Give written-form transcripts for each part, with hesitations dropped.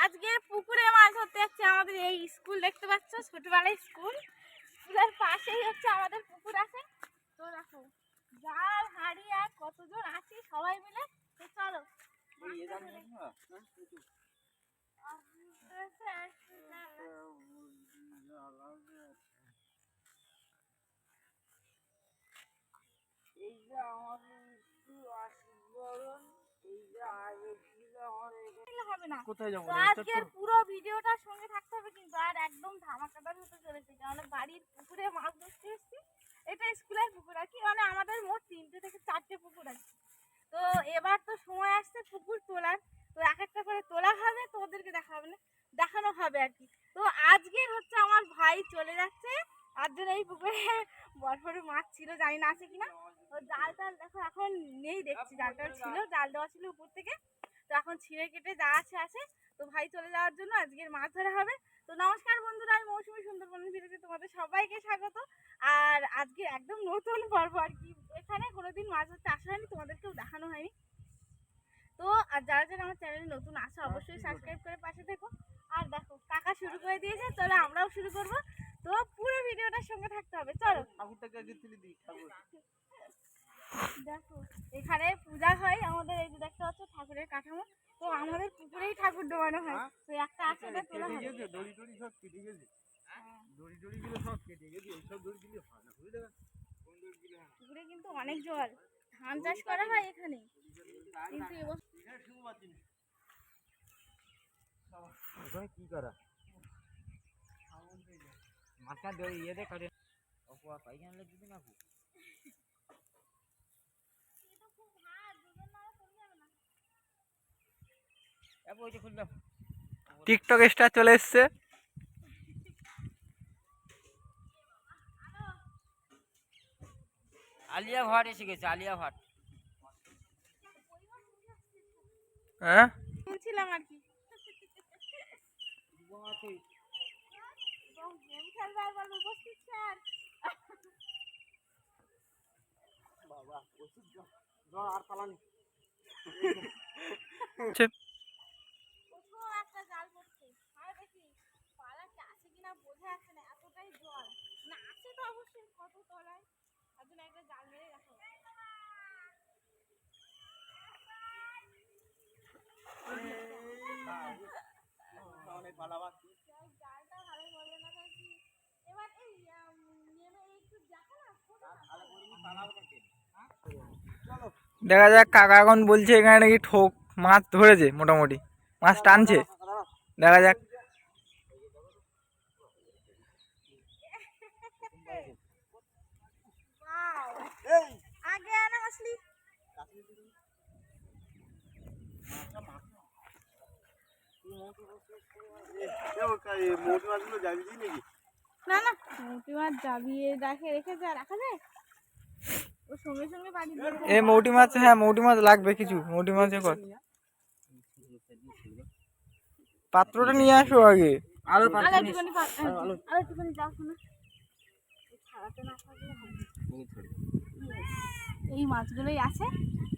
আজকে পুকুরে মাছ ধরতে যাচ্ছে। আমাদের এই স্কুল দেখতে পাচ্ছ, ছোটবেলায় স্কুলের পাশেই হচ্ছে আমাদের পুকুর আছে। তো দেখো জাল হাড়ি আর কতজন আছি সবাই মিলে। তো চলো আজকের পুরো ভিডিওটার সঙ্গে থাকতে হবে কিন্তু, আর একদম ধামাকাদার হতে চলেছে। কারণ বাড়ির পুকুরে মাছ ধরতে এসেছি। এটা স্কুলের পুকুর আর কি, মানে আমাদের মোট 3টে থেকে 4টে পুকুর আছে। তো এবার তো সময় আসছে পুকুর তোলার। তো এক একটা করে তোলা হবে, তো ওদেরকে দেখানো হবে আর কি। তো আজকে হচ্ছে আমার ভাই চলে যাচ্ছে, তার জন্য এই পুকুরে বড় বড় মাছ ছিল, জানি না আছে কিনা। তো জাল টাল দেখো এখন নেই, দেখছি জালটাল ছিল, জাল দেওয়া ছিল উপর থেকে। তো এখন ছিঁড়ে কেটে যা আছে আছে। তো ভাই চলে যাওয়ার জন্য আজকের মাছ ধরা হবে। তো নমস্কার বন্ধুরা, আমি মৌসুমী সুন্দরবনের ভিডিওতে তোমাদের সবাইকে স্বাগত। আর আজকে একদম নতুন পর্ব আর কি, এখানে কোনোদিন মাছ ধরতে আসা হয়নি, তোমাদেরকেও দেখানো হয়নি। তো আর যারা যারা আমার চ্যানেলে নতুন আসে অবশ্যই সাবস্ক্রাইব করে পাশে থেকো। আর দেখো কাকা শুরু করে দিয়েছে, চলো আমরাও শুরু করবো। তো পুরো ভিডিওটার সঙ্গে থাকতে হবে, চলো। দেখো এখানে পূজা হয় আমাদের, এই যে দেখতে পাচ্ছ ঠাকুরের কাঠামো। তো আমাদের পুকুরেই ঠাকুর ডোবানো হয়। তো একটা আছে, এটা তোলা হয়। পুকুরে কিন্তু অনেক জল, ধান চাষ করা হয় এখানে, কিন্তু কি করা মাথা দই ইয়ে দে করে অপয়া পাইখানা লাগবে না। টিকটক স্টার চলে এসছে। আলিয়া ভাট এসে গেছে, আলিয়া ভাট। হ্যাঁ শুনছিলাম আর কি। গেম খেলবার বল উপস্থিত স্যার। বাবা ওষুধ জ্বর আর পালানি। একটা জাল পড়ছে, আর দেখি পালাতে আছে কিনা বোঝা যাচ্ছে না, এতটাই জল। না আছে তো অবশ্যই, কত তলায়, তার জন্য একটা জাল মেরে রাখো। জালটা ভালো বলবে না কি এবার এই নেমে একটু দেখো না। দেখা যাক, কাকা এখন বলছে এখানে নাকি ঠোক মাছ ধরেছে, মোটামুটি মাছ টানছে। দেখা যাক। আগে আনা মাছলি না না, মোটি মাছ যাবিয়ে দেখে রেখেছে আর রাখা যায়, ও সঙ্গে সঙ্গে বাড়ি এই মৌটি মাছ, হ্যাঁ মৌটি মাছ লাগবে কিছু। মৌটি মাছে কর, পাত্রটা নিয়ে আসো আগে। এই মাছগুলোই আছে,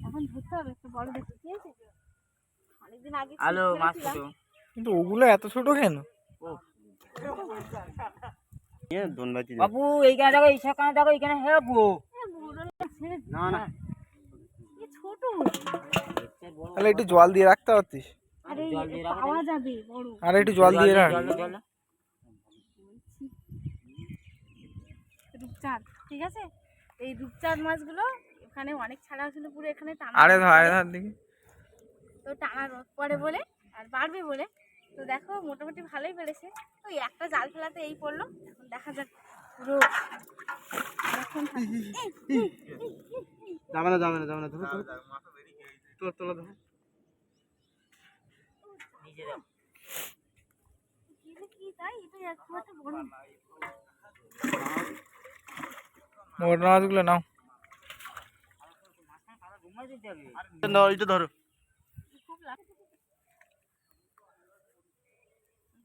এখন ধরতে হবে একটু বড় দেখতে, ঠিক আছে? অনেকদিন আগে কিন্তু ওগুলো এত ছোট কেন? বাবু এইখানে দেখো, এই সেখানে দেখো, এইখানে হেবো না না ছোট। তাহলে একটু জল দিয়ে রাখতে পারতিস। আরে পাওয়া যাবে বড়, আর একটু জল দিয়ে রাখ। রূপচাঁদ, ঠিক আছে? এই রূপচাঁদ মাছগুলো এখানে অনেক ছাড়া ছিল, পুরো এখানে টানা। আরে ধার দিকে তো টানা রোদ পড়ে বলে আর বাড়বে বলে, তো দেখো মোটামুটি ভালোই বেড়েছে। ওই একটা জাল ফেলাতে এই পড়লো, এখন দেখা যাক পুরো। যাবে না যাবে না যাবে না, ধরো তোর তোলা ধরো কি তাই, এটা একমাত্র বড় মোট মাছগুলো নাও। এটা ধরো।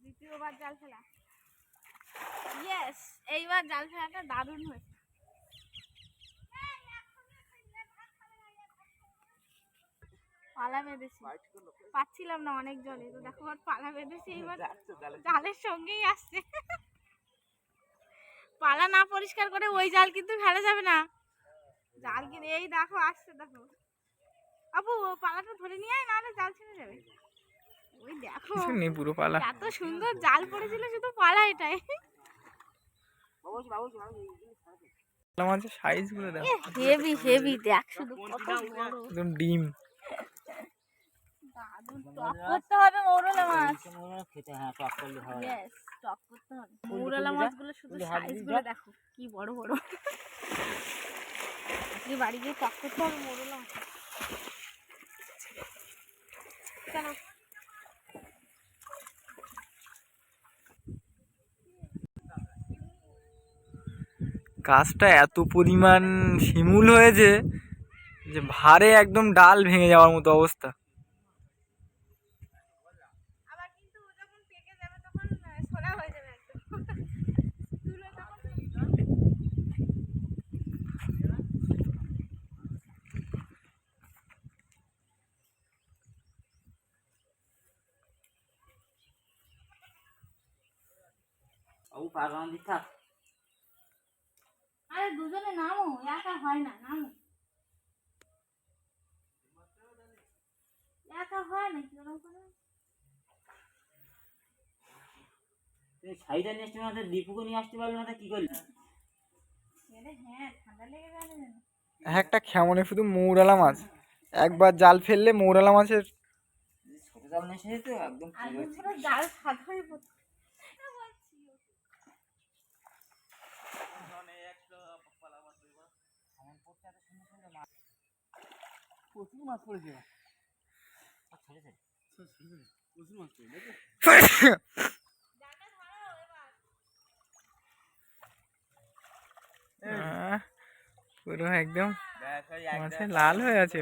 দ্বিতীয়বার জাল ফেলা, ইয়েস, এইবার জাল ফেলাটা দারুণ হয়েছে। পালা বেঁধেছি, পাচ্ছিলাম না অনেক জলে, তো দেখো আর পালা বেঁধেছি, এবার জালের সঙ্গেই আসছে। পালা না পরিষ্কার করে ওই জাল কিন্তু ফেলা যাবে না, জাল কিনে এই দেখো আসছে, দেখো আপু পালাটা ধরে নিয়ে আয়, নাহলে জাল ছিঁড়ে যাবে। ওই দেখো নেই পুরো পালা। এত সুন্দর জাল পড়েছিল, শুধু পালা এটাই। মাছের সাইজ গুলো দেখো, হেভি হেভি, দেখ শুধু কত বড়, একদম ডিম। দারুণ টক করতে হবে মৌরলা মাছ। খেতে, হ্যাঁ টক করলে হয়। ইয়েস, টক করতে হবে। মৌরলা মাছগুলো শুধু সাইজ গুলো দেখো কি বড় বড়। আজকে বাড়ি গিয়ে টক করতে হবে মৌরলা মাছ। কেন গাছটা এত পরিমাণ শিমুল হয়েছে যে ভারে একদম ডাল ভেঙে যাওয়ার মতো অবস্থা। আবার কিন্তু যখন পেকে যাবে তখন সোনা হয়ে যাবে একদম। তুলো তখন ও পাগল দিতা। আরে দুজনে নামো, একা হয় না, নামো একা হয় না, কিরকম করে তুই সাইডে নিয়ে আসতে না, দীপুকে নিয়ে আসতে পারলি না, কি করলি? হ্যাঁ ঠান্ডা লেগে যাবে যেন। একটা খেমনে শুধু মৌরালা মাছ, একবার জাল ফেললে মৌরালা মাছের ছোট জাল নিয়ে এসেছি তো একদম আর পুরো জাল সাদা হয়ে পড়ছে। প্রচুর মাছ পড়েছে। পুরো একদম মাছে লাল হয়ে আছে।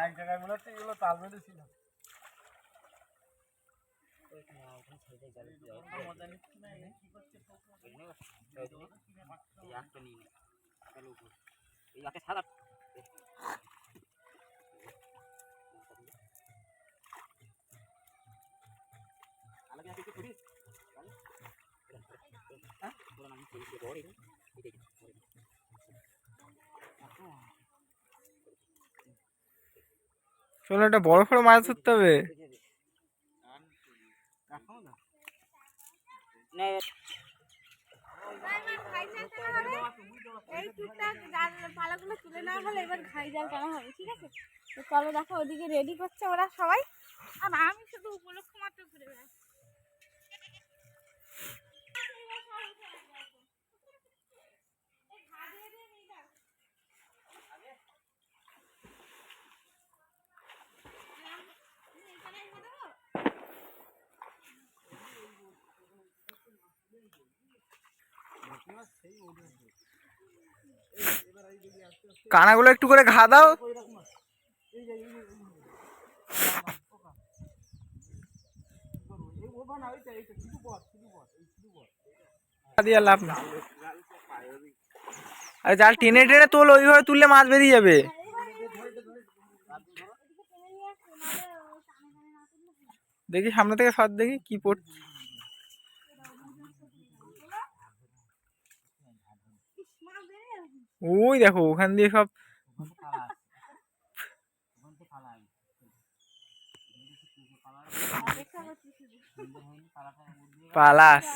এক জায়গায় মনে হচ্ছে এগুলো তাল বেঁধেছিল। চলো একটা বড় বড় মাছ ধরতে হবে। এই টুকটাক জাল পালাগুলো তুলে নেওয়া হলে এবার ঘাই জাল টানা হবে, ঠিক আছে? তো চলো দেখো ওদিকে রেডি করছে ওরা সবাই, আর আমি শুধু উপলক্ষ মাত্র ঘুরে বেড়াচ্ছি। কানাগুলো একটু করে ঘা দাও। দিয়ে লাভ না, আরে জাল টেনে টেনে তোল, ওইভাবে তুললে মাছ বেরিয়ে যাবে। দেখি সামনে থেকে সব দেখি কি পড়ছে। ওই দেখো ওখান দিয়ে সব পালাস।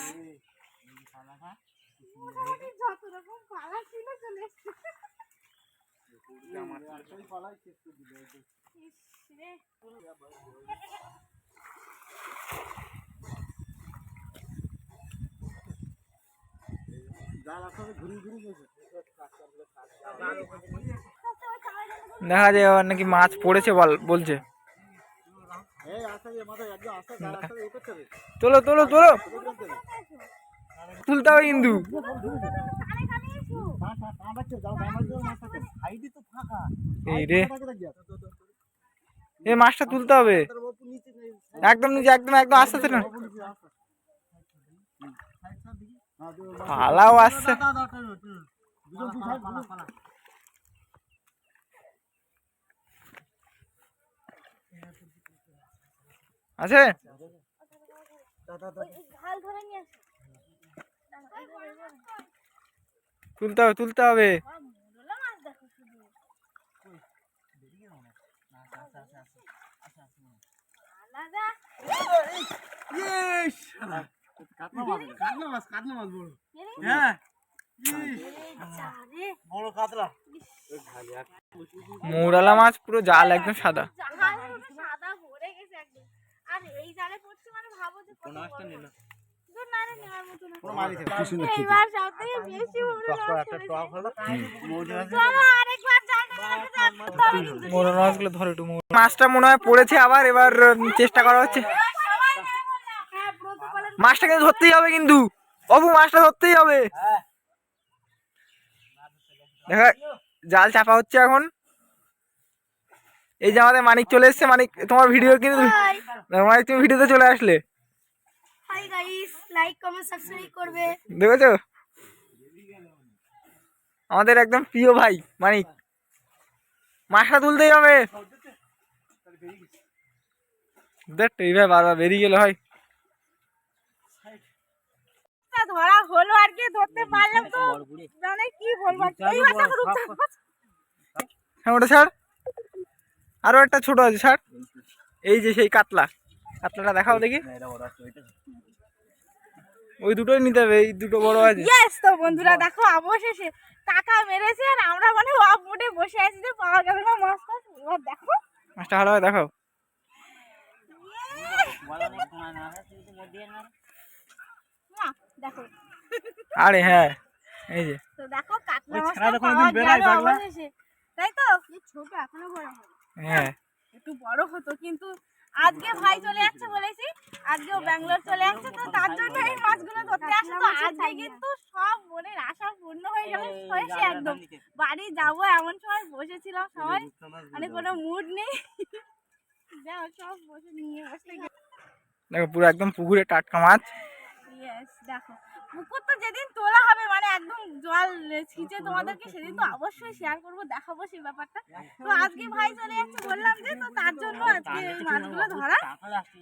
যত রকম পালা ছিল চলে এসছে। দেখা যায় আবার নাকি মাছ পড়েছে বলছে। তোলো তোলো তোলো, তুলতে হবে কিন্তু। এই রে, এই মাছটা তুলতে হবে একদম নিচে, একদম একদম আস্তে আস্তে না, পালাও আসছে। আছে? ওই ঝাল ধরে নিয়ে আসো। তুলতে হবে তুলতে হবে। মোরলা মাছ দেখো শুধু। আলাদা। হ্যাঁ আরে, মৌরালা মাছ পুরো জাল একদম সাদা। জাল পুরো সাদা ভরে গেছে একদম। আর এই জালে পড়ছে মানে ভাবো যে কত বড়। দূর না রে, নেওয়ার মতো না। এইবার সবথেকে বেশি মোরলা মাছ ধরেছে। চলো আরেকবার জালটা রেখে যাক, তবে কিন্তু মৌরালা মাছগুলো ধরে একটু। মাছটা মনে হয় পড়েছে আবার, এবার চেষ্টা করা হচ্ছে। সবাই নেবো না। হ্যাঁ, প্রতিপালন মাছটা কিন্তু ধরতেই হবে কিন্তু, অপু মাছটা ধরতেই হবে। দেখা জাল চাপা হচ্ছে এখন। এই যে আমাদের মানিক চলে এসছে। মানিক তোমার ভিডিও কিন্তু, মানিক তুমি ভিডিওতে চলে আসলে, hi guys, like comment subscribe করবে। দেখেছো? আমাদের একদম প্রিয় ভাই মানিক। মাছটা তুলতেই হবে। দেখ এইভাবে বারবার বেরিয়ে গেলে হয়। ধরা হলো আর কি, ধরতে পারলাম তো মানে কি বলবো। এই বাচ্চা রূপ হ্যাঁ ওটা ছাড়, আরো একটা ছোট আছে ছাড়। এই যে সেই কাতলা, কাতলাটা দেখাও দেখি। ওই দুটোই নিতে হবে, এই দুটো বড় আছে। ইয়েস, তো বন্ধুরা দেখো অবশেষে টাকা মেরেছে আর আমরা মানে অফ মুডে বসে আছি যে পাওয়া গেল না মাছটা। এবার দেখো মাছটা ভালো হয় দেখাও। না, দেখো আরে হ্যাঁ এই যে তো দেখো কাতলা মাছটা পাওয়া গেল অবশেষে, তাই তো? এই ছোট এখনো বড় হবে, হ্যাঁ একটু বড় হতো কিন্তু আজকে ভাই চলে যাচ্ছে বলেছি, আজকেও ব্যাঙ্গালোর চলে যাচ্ছে, তো তার জন্য এই মাছগুলো ধরতে আসে। তো আজকে কিন্তু সব মনের আশা পূর্ণ হয়ে গেল, হয়েছে একদম। বাড়ি যাবো এমন সময় বসেছিলাম সবাই, মানে কোনো মুড নেই, যাও সব বসে নিয়ে বসে গেছে। দেখো পুরো একদম পুকুরে টাটকা মাছ। ইয়েস, দেখো পুকুর তো যেদিন তোলা হবে মানে একদম জল ছিঁচে তোমাদেরকে সেদিন তো অবশ্যই শেয়ার করবো, দেখাবো সেই ব্যাপারটা। তো আজকে ভাই চলে যাচ্ছে বললাম যে, তো তার জন্য আজকে এই মাছগুলো ধরা।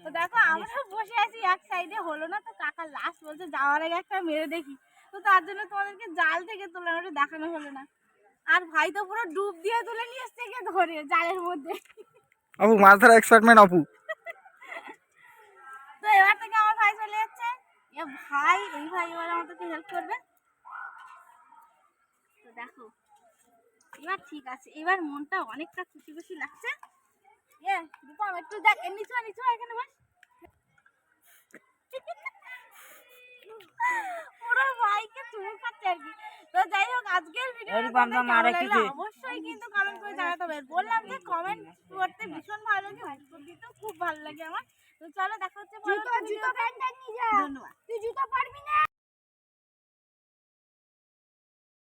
তো দেখো আমরা বসে আছি এক সাইডে, হলো না, তো কাকা লাস্ট বলছে যাওয়ার আগে একটা মেরে দেখি। তো তার জন্য তোমাদেরকে জাল থেকে তোলা ওটা দেখানো হলো না। আর ভাই তো পুরো ডুব দিয়ে তুলে নিয়ে এসছে গিয়ে ধরে জালের মধ্যে। অপু মাছ ধরা এক্সপার্টম্যান অপু। তো এবার থেকে আমার ভাই চলে যাচ্ছে। ভাই, এই ভাই এবার আমাদেরকে হেল্প করবে। তো দেখো এবার ঠিক আছে, এবার মনটা অনেকটা খুশি খুশি লাগছে। দীপম একটু দেখ, নিচু নিচু এখানে বস। পুরো ভাইকে চুমু খাচ্ছে আর কি। তো যাই হোক, আজকের ভিডিওটা অবশ্যই কিন্তু কমেন্ট করে জানাতে হবে। বললাম যে কমেন্ট করতে ভীষণ ভালো লাগে, উত্তর দিতেও খুব ভালো লাগে আমার। তো চলো দেখা হচ্ছে পরবর্তী ভিডিওতে। ধন্যবাদ।